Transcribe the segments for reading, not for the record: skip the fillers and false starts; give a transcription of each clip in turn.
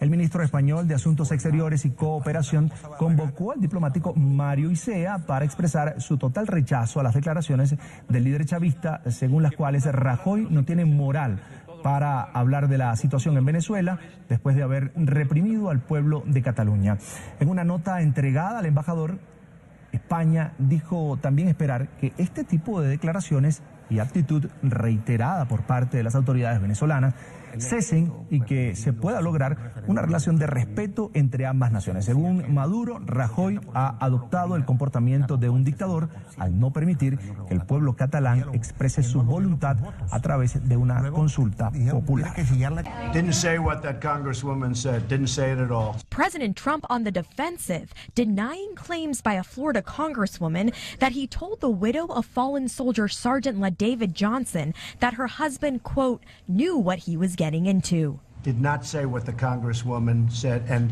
El ministro español de Asuntos Exteriores y Cooperación convocó al diplomático Mario Isea para expresar su total rechazo a las declaraciones del líder chavista, según las cuales Rajoy no tiene moral para hablar de la situación en Venezuela después de haber reprimido al pueblo de Cataluña. En una nota entregada al embajador, España dijo también esperar que este tipo de declaraciones y actitud reiterada por parte de las autoridades venezolanas cesen y que se pueda lograr una relación de respeto entre ambas naciones. Según Maduro, Rajoy ha adoptado el comportamiento de un dictador al no permitir que el pueblo catalán exprese su voluntad a través de una consulta popular. Didn't say what that congresswoman said. Didn't say it at all. President Trump on the defensive, denying claims by a Florida congresswoman that he told the widow of fallen soldier Sergeant LaDavid Johnson that her husband, quote, knew what he was getting into. Did not say what the congresswoman said, and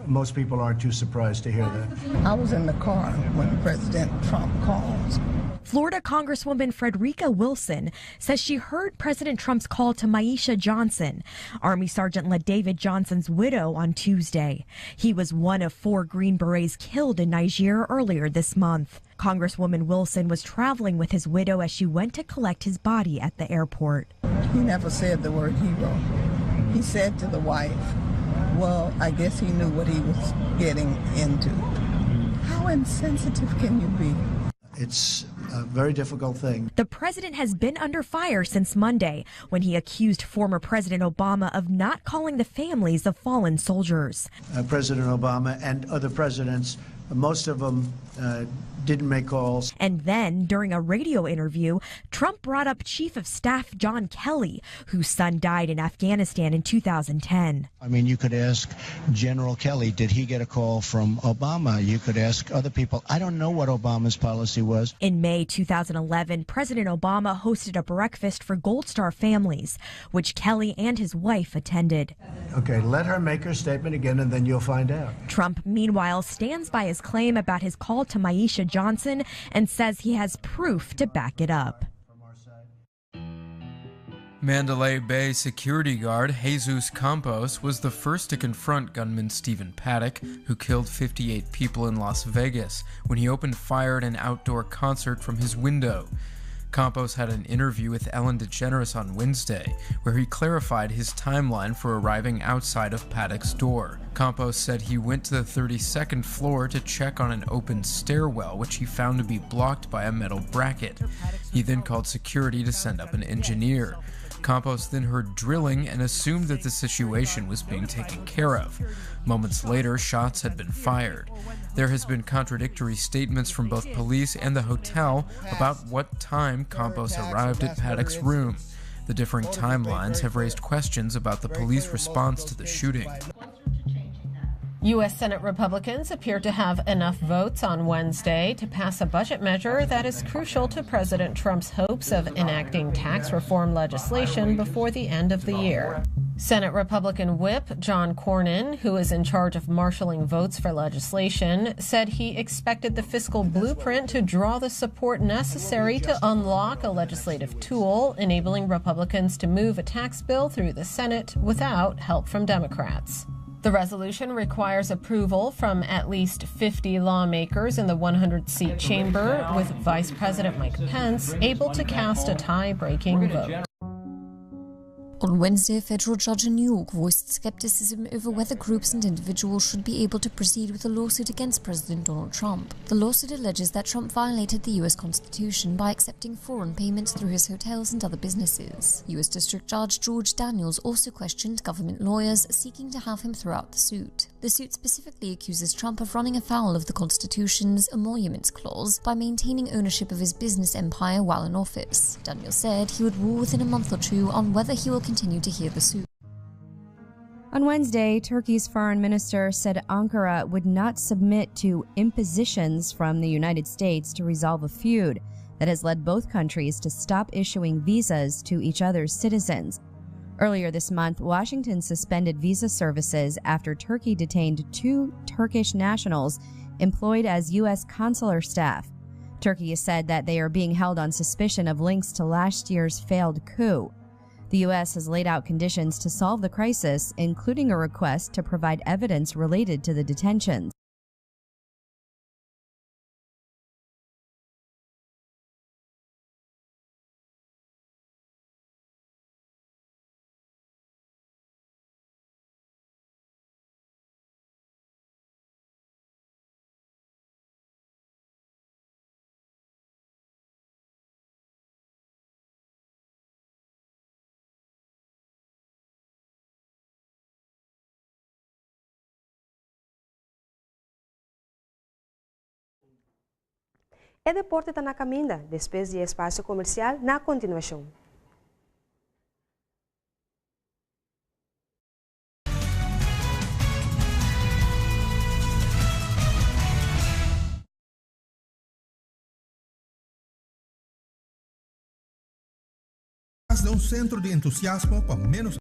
most people aren't too surprised to hear that. I was in the car when President Trump called. Florida Congresswoman Frederica Wilson says she heard President Trump's call to Maisha Johnson, Army Sergeant LaDavid Johnson's widow, on Tuesday. He was one of 4 Green Berets killed in Niger earlier this month. Congresswoman Wilson was traveling with his widow as she went to collect his body at the airport. He never said the word hero. He said to the wife, well, I guess he knew what he was getting into. How insensitive can you be? It's a very difficult thing. The president has been under fire since Monday when he accused former President Obama of not calling the families of fallen soldiers. President Obama and other presidents, most of them didn't make calls. And then, during a radio interview, Trump brought up Chief of Staff John Kelly, whose son died in Afghanistan in 2010. I mean, you could ask General Kelly, did he get a call from Obama? You could ask other people. I don't know what Obama's policy was. In May 2011, President Obama hosted a breakfast for Gold Star families, which Kelly and his wife attended. Okay, let her make her statement again, and then you'll find out. Trump, meanwhile, stands by his claim about his call to Maisha Johnson and says he has proof to back it up. Mandalay Bay security guard Jesus Campos was the first to confront gunman Stephen Paddock, who killed 58 people in Las Vegas when he opened fire at an outdoor concert from his window. Campos had an interview with Ellen DeGeneres on Wednesday, where he clarified his timeline for arriving outside of Paddock's door. Campos said he went to the 32nd floor to check on an open stairwell, which he found to be blocked by a metal bracket. He then called security to send up an engineer. Campos then heard drilling and assumed that the situation was being taken care of. Moments later, shots had been fired. There has been contradictory statements from both police and the hotel about what time Campos arrived at Paddock's room. The differing timelines have raised questions about the police response to the shooting. U.S. Senate Republicans appear to have enough votes on Wednesday to pass a budget measure that is crucial to President Trump's hopes of enacting tax reform legislation before the end of the year. Senate Republican Whip John Cornyn, who is in charge of marshaling votes for legislation, said he expected the fiscal blueprint to draw the support necessary to unlock a legislative tool, enabling Republicans to move a tax bill through the Senate without help from Democrats. The resolution requires approval from at least 50 lawmakers in the 100-seat chamber, with Vice President Mike Pence able to cast a tie-breaking vote. On Wednesday, a federal judge in New York voiced skepticism over whether groups and individuals should be able to proceed with a lawsuit against President Donald Trump. The lawsuit alleges that Trump violated the U.S. Constitution by accepting foreign payments through his hotels and other businesses. U.S. District Judge George Daniels also questioned government lawyers seeking to have him throw out the suit. The suit specifically accuses Trump of running afoul of the Constitution's Emoluments Clause by maintaining ownership of his business empire while in office. Daniels said he would rule within a month or two on whether he will continue to hear the suit. On Wednesday, Turkey's foreign minister said Ankara would not submit to impositions from the United States to resolve a feud that has led both countries to stop issuing visas to each other's citizens. Earlier this month, Washington suspended visa services after Turkey detained 2 Turkish nationals employed as U.S. consular staff. Turkey has said that they are being held on suspicion of links to last year's failed coup. The U.S. has laid out conditions to solve the crisis, including a request to provide evidence related to the detentions. E deporte está na caminha, depois de espaço comercial, na continuação. De um centro de entusiasmo para menos